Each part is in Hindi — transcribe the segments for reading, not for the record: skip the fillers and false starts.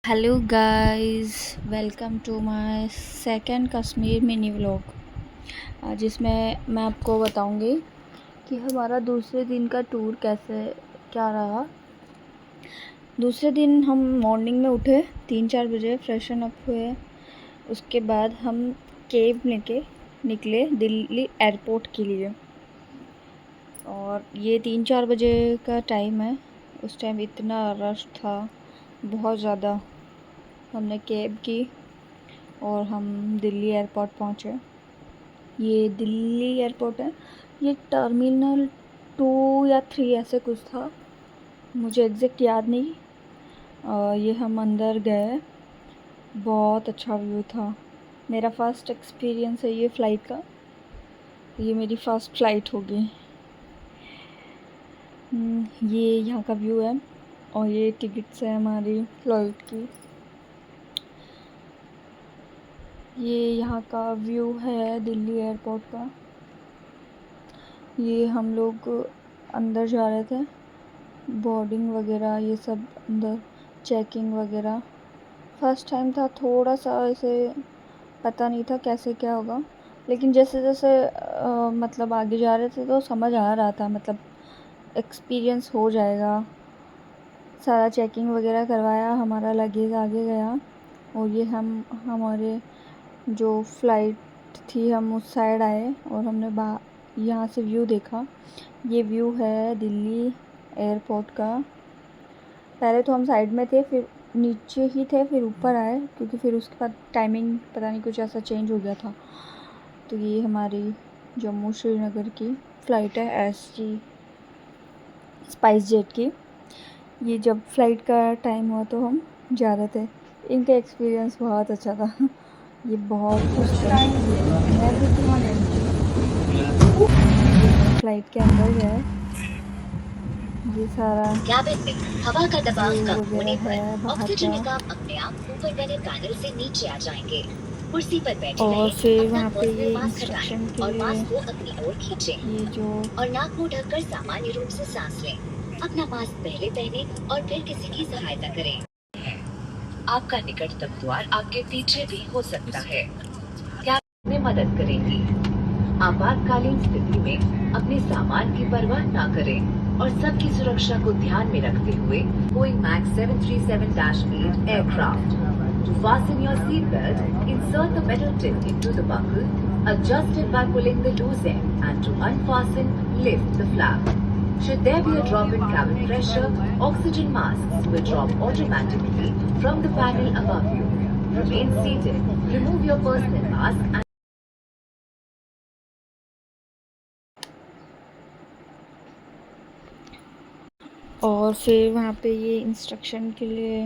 Hello guys, welcome to my second Kashmir mini vlog, जिसमें मैं आपको बताऊंगी कि हमारा दूसरे दिन का टूर कैसे क्या रहा। दूसरे दिन हम मॉर्निंग में उठे 3-4 बजे, फ्रेशन अप हुए। उसके बाद हम कैब लेके निकले दिल्ली एयरपोर्ट के लिए। और ये 3-4 बजे का टाइम है। उस टाइम इतना रश था, बहुत ज़्यादा। हमने कैब की और हम दिल्ली एयरपोर्ट पहुँचे। ये दिल्ली एयरपोर्ट है, ये टर्मिनल 2 या 3 ऐसे कुछ था, मुझे एग्जैक्ट याद नहीं। ये हम अंदर गए, बहुत अच्छा व्यू था। मेरा फ़र्स्ट एक्सपीरियंस है ये फ़्लाइट का, ये मेरी फ़र्स्ट फ़्लाइट होगी। ये यहाँ का व्यू है और ये टिकट्स है हमारी फ़्लाइट की। ये यहाँ का व्यू है दिल्ली एयरपोर्ट का। ये हम लोग अंदर जा रहे थे, बोर्डिंग वगैरह ये सब, अंदर चेकिंग वगैरह। फर्स्ट टाइम था, थोड़ा सा ऐसे पता नहीं था कैसे क्या होगा, लेकिन जैसे जैसे मतलब आगे जा रहे थे तो समझ आ रहा था, मतलब एक्सपीरियंस हो जाएगा। सारा चेकिंग वगैरह करवाया, हमारा लगेज आगे गया। और ये हम हमारे जो फ़्लाइट थी, हम उस साइड आए और हमने यहाँ से व्यू देखा। ये व्यू है दिल्ली एयरपोर्ट का। पहले तो हम साइड में थे, फिर नीचे ही थे, फिर ऊपर आए, क्योंकि फिर उसके बाद टाइमिंग पता नहीं कुछ ऐसा चेंज हो गया था। तो ये हमारी जम्मू श्रीनगर की फ़्लाइट है, SG स्पाइस जेट की। ये जब फ़्लाइट का टाइम हुआ तो हम जा रहे थे। इनका एक्सपीरियंस बहुत अच्छा था। ये बहुत खुश थे, मैं भी फ़्लाइट के अंदर गए। ये सारा कैबिन में हवा का दबाव व्यू कम होने वगैरह है पर बाहर ऑक्सीजन का। निकाम अपने आप ऊपर बने पैनल से नीचे आ जाएंगे। कुर्सी पर बैठे और रहे, फिर अपना वहाँ पे पर्सनल ये मास्क हटाएं इंस्ट्रक्शन के और लिए मास्क को अपनी ओर खींचें ये जो और नाक मुंह ढककर सामान्य रूप से सांस लें। अपना मास्क पहले पहने और फिर किसी की सहायता करें। आपका निकटतम द्वार आपके पीछे भी हो सकता है। क्या में मदद करेंगी? आपातकालीन स्थिति में अपने सामान की परवाह ना करें और सबकी सुरक्षा को ध्यान में रखते हुए Boeing max 737-8 aircraft. To fasten your seat belt, insert the metal tip into the buckle, adjust it by pulling the loose end, and to unfasten, lift the flap. Should there be a drop in cabin pressure, oxygen masks will drop automatically from the panel above you. Remain seated, remove your personal mask and और फिर वहाँ पे ये इंस्ट्रक्शन के लिए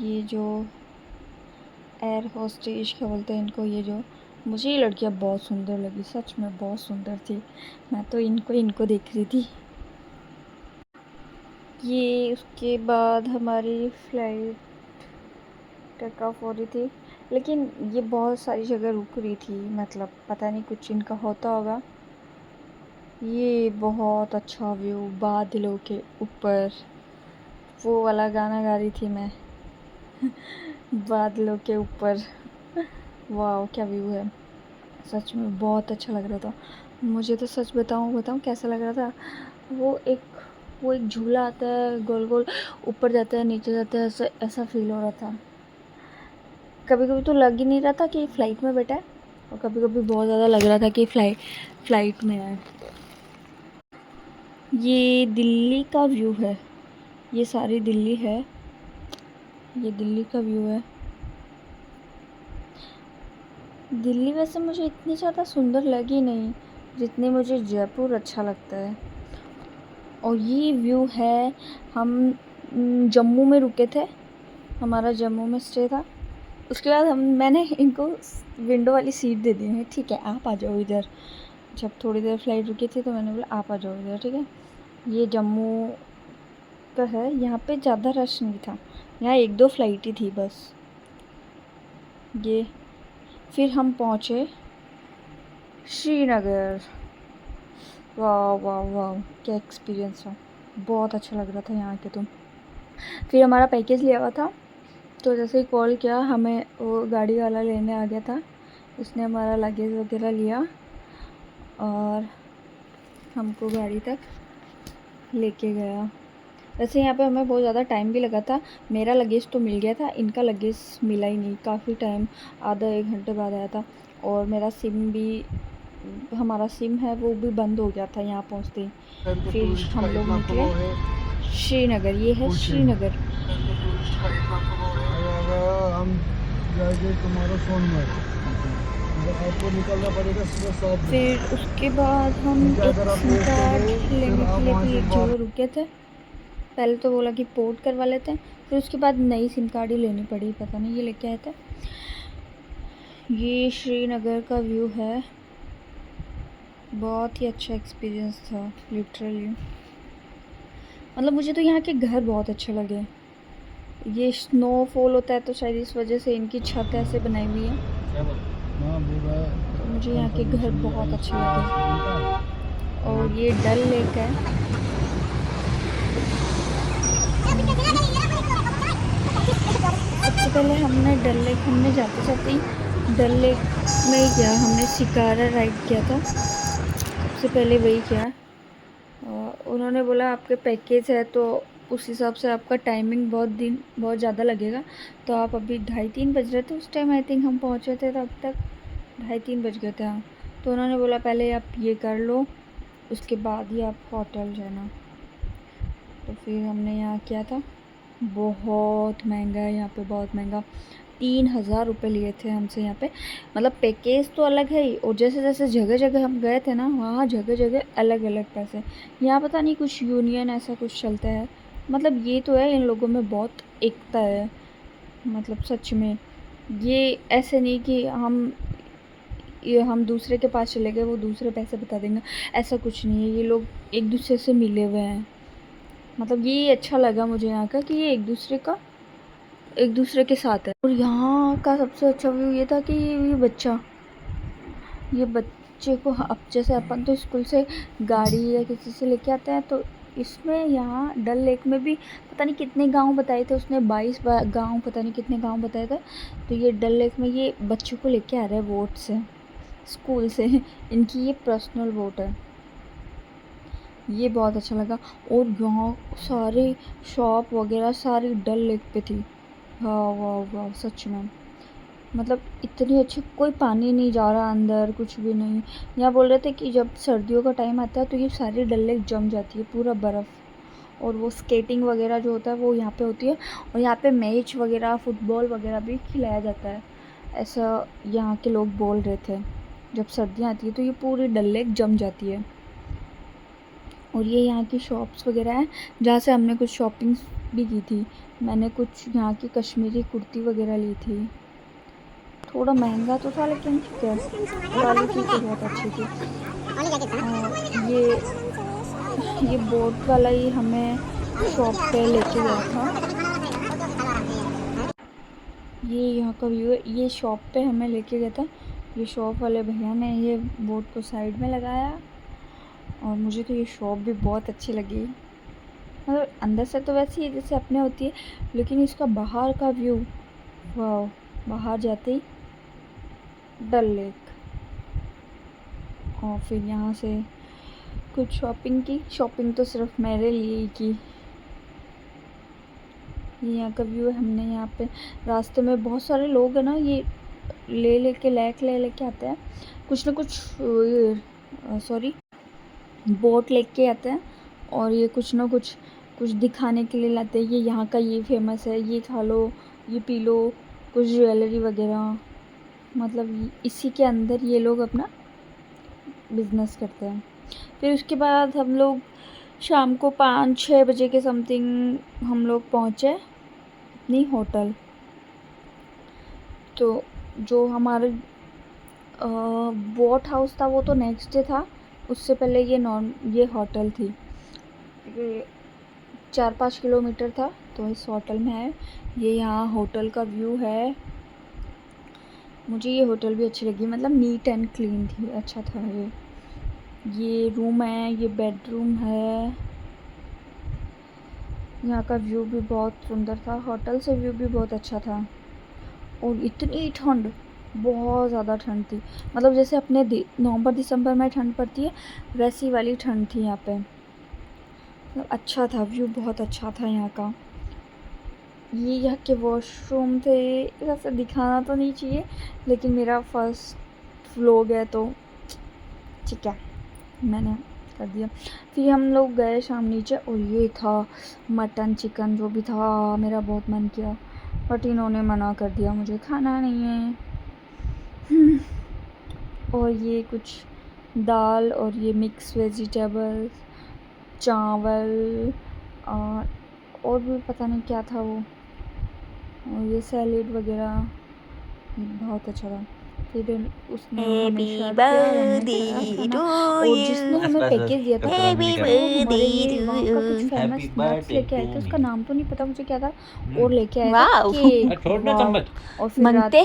ये जो एयर होस्टेज क्या बोलते हैं इनको, ये जो मुझे ये लड़कियाँ बहुत सुंदर लगी, सच में बहुत सुंदर थी। मैं तो इनको देख रही थी। ये उसके बाद हमारी फ़्लाइट टेक ऑफ हो रही थी, लेकिन ये बहुत सारी जगह रुक रही थी, मतलब पता नहीं कुछ इनका होता होगा। ये बहुत अच्छा व्यू बादलों के ऊपर, वो वाला गाना गा रही थी मैं। बादलों के ऊपर, वाह क्या व्यू है। सच में बहुत अच्छा लग रहा था। मुझे तो सच बताऊँ कैसा लग रहा था। वो एक झूला आता है, गोल गोल ऊपर जाता है नीचे जाता है, ऐसा ऐसा फील हो रहा था। कभी कभी तो लग ही नहीं रहा था कि फ़्लाइट में बैठा है, और कभी कभी बहुत ज़्यादा लग रहा था कि फ़्लाइट में है। ये दिल्ली का व्यू है, ये सारी दिल्ली है, ये दिल्ली का व्यू है। दिल्ली वैसे मुझे इतनी ज़्यादा सुंदर लगी नहीं, जितनी मुझे जयपुर अच्छा लगता है। और ये व्यू है, हम जम्मू में रुके थे, हमारा जम्मू में स्टे था। उसके बाद मैंने इनको विंडो वाली सीट दे दी है, ठीक है आप आ जाओ इधर। जब थोड़ी देर फ़्लाइट रुकी थी तो मैंने बोला आप आ जाओ इधर, ठीक है। ये जम्मू का है, यहाँ पे ज़्यादा रश नहीं था, यहाँ 1-2 फ़्लाइट ही थी बस। ये फिर हम पहुँचे श्रीनगर। वाह वाह वाह क्या एक्सपीरियंस था, बहुत अच्छा लग रहा था यहाँ के। फिर हमारा पैकेज लिया हुआ था तो जैसे ही कॉल किया, हमें वो गाड़ी वाला लेने आ गया था। उसने हमारा लगेज वगैरह लिया और हमको गाड़ी तक लेके गया। वैसे यहाँ पे हमें बहुत ज़्यादा टाइम भी लगा था। मेरा लगेज तो मिल गया था, इनका लगेज मिला ही नहीं। काफ़ी टाइम, आधा 1 घंटे बाद आया था। और मेरा सिम भी, हमारा सिम है वो भी बंद हो गया था यहाँ पहुँचते ही। फिर हम लोग निकले श्रीनगर। ये है श्रीनगर। हम जाएंगे तुम्हारा सोनमर्ग, आपको निकलना पड़ेगा सुबह 7 बजे। फिर उसके बाद हम एक अगर आप सिम लेट कार्ड करो, लेने फिर आप के लिए वहाँ भी से एक जगह रुके थे। पहले तो बोला कि पोर्ट करवा लेते हैं, फिर उसके बाद नई सिम कार्ड ही लेनी पड़ी। पता नहीं ये लेके आए थे। ये श्रीनगर का व्यू है। बहुत ही अच्छा एक्सपीरियंस था लिटरली। मतलब मुझे तो यहाँ के घर बहुत अच्छे लगे। ये स्नोफॉल होता है तो शायद इस वजह से इनकी छत ऐसे बनाई हुई है। मुझे यहाँ के घर बहुत अच्छे लगे। और ये डल लेक है। सबसे पहले हमने डल लेक, हमने जाते जाते ही डल लेक में ही किया। हमने शिकारा राइड किया था, सबसे पहले वही किया। उन्होंने बोला आपके पैकेज है तो उस हिसाब से आपका टाइमिंग बहुत ज़्यादा लगेगा। तो आप अभी 2:30-3 बज रहे थे उस टाइम, आई थिंक हम पहुँचे थे तब तक 2:30-3 बज गए थे। हाँ, तो उन्होंने बोला पहले आप ये कर लो, उसके बाद ही आप होटल जाना। तो फिर हमने यहाँ किया था। बहुत महंगा है यहाँ पे, बहुत महंगा। 3,000 रुपये लिए थे हमसे यहाँ पे। मतलब पैकेज तो अलग है ही, और जैसे जैसे जगह जगह हम गए थे ना, वहाँ जगह जगह अलग अलग पैसे। यहाँ पता नहीं कुछ यूनियन ऐसा कुछ चलता है। मतलब ये तो है, इन लोगों में बहुत एकता है। मतलब सच में, ये ऐसे नहीं कि हम दूसरे के पास चले गए, वो दूसरे पैसे बता देंगे, ऐसा कुछ नहीं है। ये लोग एक दूसरे से मिले हुए हैं। मतलब ये अच्छा लगा मुझे यहाँ का, कि ये एक दूसरे के साथ है। और यहाँ का सबसे अच्छा व्यू ये था कि ये बच्चे को, अब जैसे अपन तो स्कूल से गाड़ी या किसी से लेके आते हैं, तो इसमें यहाँ डल लेक में भी पता नहीं कितने गांव बताए थे उसने, 22 गांव, पता नहीं कितने गांव बताए थे। तो ये डल लेक में ये बच्चों को लेके आ रहे हैं बोट से, स्कूल से। इनकी ये पर्सनल बोट है। ये बहुत अच्छा लगा। और यहाँ सारे शॉप वगैरह सारी डल लेक पे थी। वाह वाह वाह, सच में। मतलब इतनी अच्छी, कोई पानी नहीं जा रहा अंदर, कुछ भी नहीं। यहाँ बोल रहे थे कि जब सर्दियों का टाइम आता है तो ये सारी डल लेक जम जाती है, पूरा बर्फ़। और वो स्केटिंग वगैरह जो होता है वो यहाँ पे होती है। और यहाँ पे मैच वगैरह, फुटबॉल वगैरह भी खिलाया जाता है, ऐसा यहाँ के लोग बोल रहे थे। जब सर्दियाँ आती है तो ये पूरी डल लेक जम जाती है। और ये यहाँ की शॉप्स वगैरह हैं जहाँ से हमने कुछ शॉपिंग भी की थी। मैंने कुछ यहाँ की कश्मीरी कुर्ती वगैरह ली थी। थोड़ा महंगा तो था लेकिन ठीक है, क्वालिटी तो बहुत अच्छी थी। ये बोट वाला ही हमें शॉप पे लेके गया था। ये यहाँ का व्यू है। ये शॉप पे हमें लेके गया था। ये शॉप वाले भैया ने ये बोट को साइड में लगाया। और मुझे तो ये शॉप भी बहुत अच्छी लगी। मतलब अंदर से तो वैसे ही जैसे अपने होती है, लेकिन इसका बाहर का व्यू, वाह। बाहर जाते ही डल लेक। और फिर यहाँ से कुछ शॉपिंग की। शॉपिंग तो सिर्फ मेरे लिए ही की। ये यहाँ का व्यू है। हमने यहाँ पे रास्ते में बहुत सारे लोग हैं ना, ये ले लेके आते हैं कुछ ना कुछ, सॉरी, बोट लेके आते हैं। और ये कुछ ना कुछ दिखाने के लिए लाते हैं। ये यहाँ का ये फेमस है, ये खा लो, ये पी लो, कुछ ज्वेलरी वगैरह। मतलब इसी के अंदर ये लोग अपना बिजनेस करते हैं। फिर उसके बाद हम लोग शाम को 5-6 बजे के समथिंग हम लोग पहुँचे अपनी होटल। तो जो हमारे बोट हाउस था वो तो नेक्स्ट डे था। उससे पहले ये होटल थी। ये 4-5 किलोमीटर था तो इस होटल में है। ये यहाँ होटल का व्यू है। मुझे ये होटल भी अच्छी लगी, मतलब नीट एंड क्लीन थी, अच्छा था। ये रूम है, ये बेडरूम है। यहाँ का व्यू भी बहुत सुंदर था, होटल से व्यू भी बहुत अच्छा था। और इतनी ठंड, बहुत ज़्यादा ठंड थी, मतलब जैसे अपने नवंबर दिसंबर में ठंड पड़ती है वैसी वाली ठंड थी यहाँ पे। मतलब अच्छा था, व्यू बहुत अच्छा था यहाँ का। ये यहाँ के वॉशरूम थे, वैसे दिखाना तो नहीं चाहिए लेकिन मेरा फर्स्ट व्लॉग है तो ठीक है, मैंने कर दिया। फिर हम लोग गए शाम नीचे और ये था मटन चिकन जो भी था, मेरा बहुत मन किया बट इन्होंने मना कर दिया, मुझे खाना नहीं है। और ये कुछ दाल और ये मिक्स वेजिटेबल्स, चावल और भी पता नहीं क्या था वो, और ये सैलेड वगैरह, बहुत अच्छा था। फिर उसने हमें सर्व किया और हमने खाया खाना। और जिसने हमें पैकेज दिया था वो हमारे लिए वहाँ का कुछ फेमस नट्स लेके आए थे, उसका नाम तो नहीं पता मुझे क्या था, और लेके आए थे केक। और फिर रात